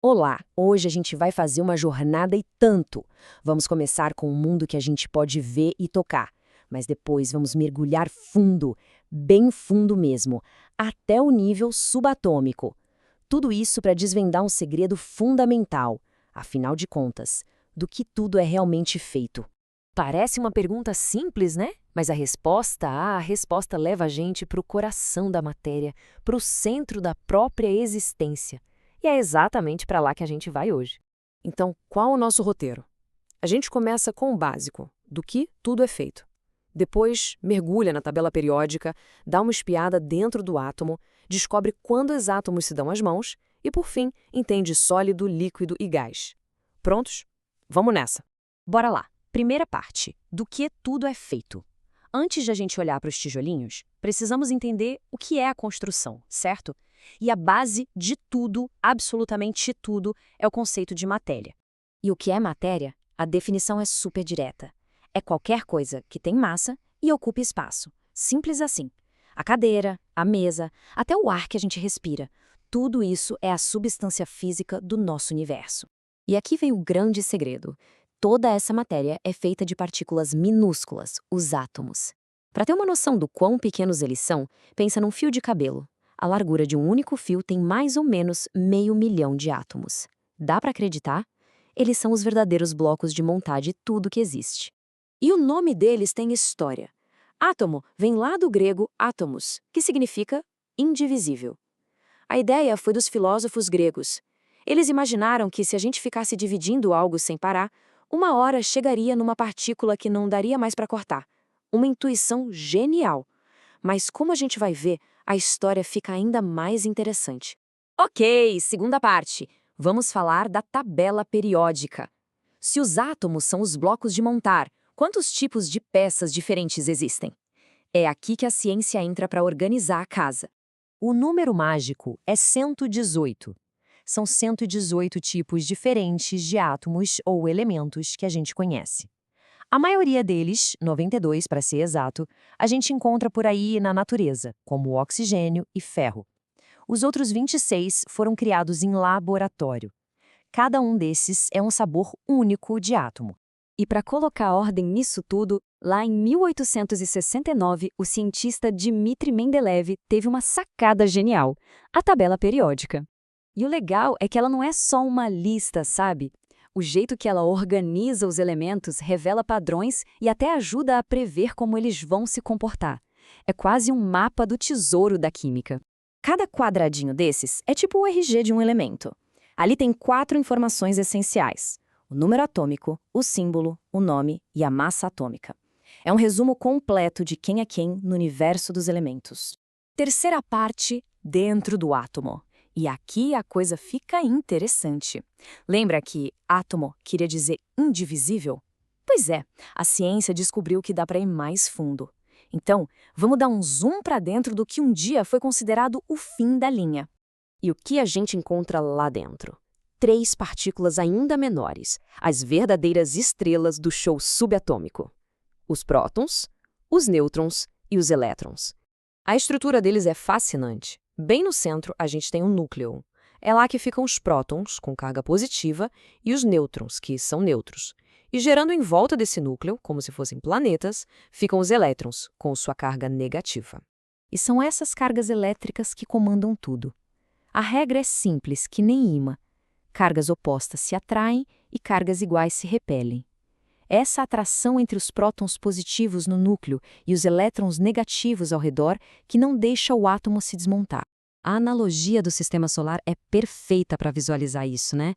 Olá! Hoje a gente vai fazer uma jornada e tanto. Vamos começar com um mundo que a gente pode ver e tocar, mas depois vamos mergulhar fundo, bem fundo mesmo, até o nível subatômico. Tudo isso para desvendar um segredo fundamental, afinal de contas, do que tudo é realmente feito. Parece uma pergunta simples, né? Mas a resposta leva a gente para o coração da matéria, para o centro da própria existência. E é exatamente para lá que a gente vai hoje. Então, qual o nosso roteiro? A gente começa com o básico, do que tudo é feito. Depois, mergulha na tabela periódica, dá uma espiada dentro do átomo, descobre quando os átomos se dão as mãos e, por fim, entende sólido, líquido e gás. Prontos? Vamos nessa! Bora lá! Primeira parte, do que tudo é feito. Antes de a gente olhar para os tijolinhos, precisamos entender o que é a construção, certo? E a base de tudo, absolutamente tudo, é o conceito de matéria. E o que é matéria? A definição é super direta. É qualquer coisa que tem massa e ocupa espaço. Simples assim. A cadeira, a mesa, até o ar que a gente respira. Tudo isso é a substância física do nosso universo. E aqui vem o grande segredo. Toda essa matéria é feita de partículas minúsculas, os átomos. Para ter uma noção do quão pequenos eles são, pensa num fio de cabelo. A largura de um único fio tem mais ou menos 500 mil de átomos. Dá para acreditar? Eles são os verdadeiros blocos de montar de tudo que existe. E o nome deles tem história. Átomo vem lá do grego átomos, que significa indivisível. A ideia foi dos filósofos gregos. Eles imaginaram que se a gente ficasse dividindo algo sem parar, uma hora chegaria numa partícula que não daria mais para cortar. Uma intuição genial. Mas como a gente vai ver, a história fica ainda mais interessante. Ok, segunda parte. Vamos falar da tabela periódica. Se os átomos são os blocos de montar, quantos tipos de peças diferentes existem? É aqui que a ciência entra para organizar a casa. O número mágico é 118. São 118 tipos diferentes de átomos ou elementos que a gente conhece. A maioria deles, 92 para ser exato, a gente encontra por aí na natureza, como oxigênio e ferro. Os outros 26 foram criados em laboratório. Cada um desses é um sabor único de átomo. E para colocar ordem nisso tudo, lá em 1869, o cientista Dmitri Mendeleev teve uma sacada genial: a tabela periódica. E o legal é que ela não é só uma lista, sabe? O jeito que ela organiza os elementos revela padrões e até ajuda a prever como eles vão se comportar. É quase um mapa do tesouro da química. Cada quadradinho desses é tipo o RG de um elemento. Ali tem 4 informações essenciais: o número atômico, o símbolo, o nome e a massa atômica. É um resumo completo de quem é quem no universo dos elementos. Terceira parte, dentro do átomo. E aqui a coisa fica interessante. Lembra que átomo queria dizer indivisível? Pois é, a ciência descobriu que dá para ir mais fundo. Então, vamos dar um zoom para dentro do que um dia foi considerado o fim da linha. E o que a gente encontra lá dentro? 3 partículas ainda menores, as verdadeiras estrelas do show subatômico: os prótons, os nêutrons e os elétrons. A estrutura deles é fascinante. Bem no centro, a gente tem um núcleo. É lá que ficam os prótons, com carga positiva, e os nêutrons, que são neutros. E gerando em volta desse núcleo, como se fossem planetas, ficam os elétrons, com sua carga negativa. E são essas cargas elétricas que comandam tudo. A regra é simples, que nem ímã. Cargas opostas se atraem e cargas iguais se repelem. Essa atração entre os prótons positivos no núcleo e os elétrons negativos ao redor que não deixa o átomo se desmontar. A analogia do sistema solar é perfeita para visualizar isso, né?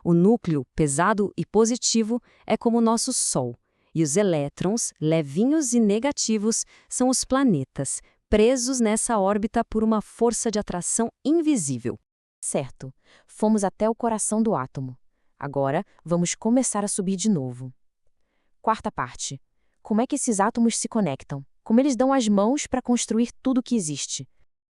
O núcleo, pesado e positivo, é como o nosso Sol, e os elétrons, levinhos e negativos, são os planetas, presos nessa órbita por uma força de atração invisível. Certo, fomos até o coração do átomo. Agora, vamos começar a subir de novo. Quarta parte. Como é que esses átomos se conectam? Como eles dão as mãos para construir tudo que existe?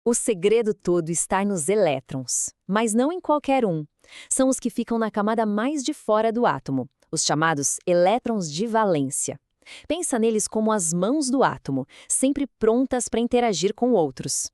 O segredo todo está nos elétrons, mas não em qualquer um. São os que ficam na camada mais de fora do átomo, os chamados elétrons de valência. Pensa neles como as mãos do átomo, sempre prontas para interagir com outros.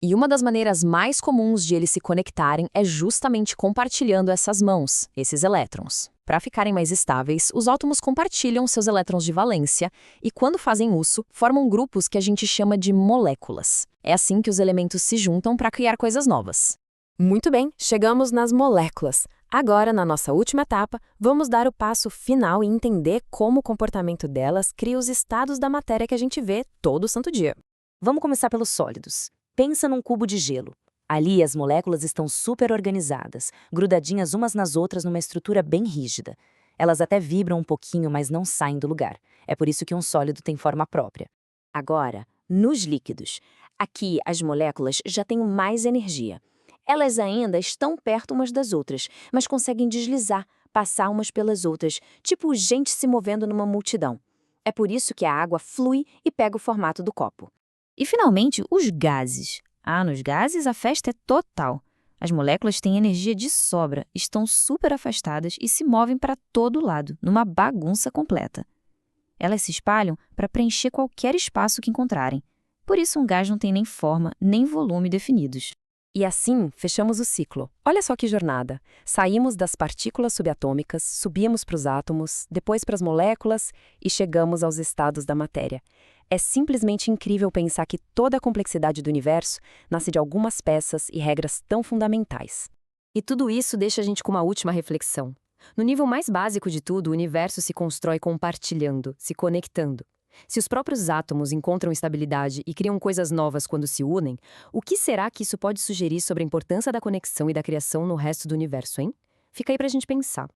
E uma das maneiras mais comuns de eles se conectarem é justamente compartilhando essas mãos, esses elétrons. Para ficarem mais estáveis, os átomos compartilham seus elétrons de valência e, quando fazem isso, formam grupos que a gente chama de moléculas. É assim que os elementos se juntam para criar coisas novas. Muito bem, chegamos nas moléculas. Agora, na nossa última etapa, vamos dar o passo final e entender como o comportamento delas cria os estados da matéria que a gente vê todo santo dia. Vamos começar pelos sólidos. Pensa num cubo de gelo. Ali, as moléculas estão super organizadas, grudadinhas umas nas outras numa estrutura bem rígida. Elas até vibram um pouquinho, mas não saem do lugar. É por isso que um sólido tem forma própria. Agora, nos líquidos. Aqui, as moléculas já têm mais energia. Elas ainda estão perto umas das outras, mas conseguem deslizar, passar umas pelas outras, tipo gente se movendo numa multidão. É por isso que a água flui e pega o formato do copo. E, finalmente, os gases. Nos gases a festa é total. As moléculas têm energia de sobra, estão super afastadas e se movem para todo lado, numa bagunça completa. Elas se espalham para preencher qualquer espaço que encontrarem. Por isso, um gás não tem nem forma, nem volume definidos. E assim, fechamos o ciclo. Olha só que jornada. Saímos das partículas subatômicas, subimos para os átomos, depois para as moléculas e chegamos aos estados da matéria. É simplesmente incrível pensar que toda a complexidade do universo nasce de algumas peças e regras tão fundamentais. E tudo isso deixa a gente com uma última reflexão. No nível mais básico de tudo, o universo se constrói compartilhando, se conectando. Se os próprios átomos encontram estabilidade e criam coisas novas quando se unem, o que será que isso pode sugerir sobre a importância da conexão e da criação no resto do universo, hein? Fica aí pra gente pensar.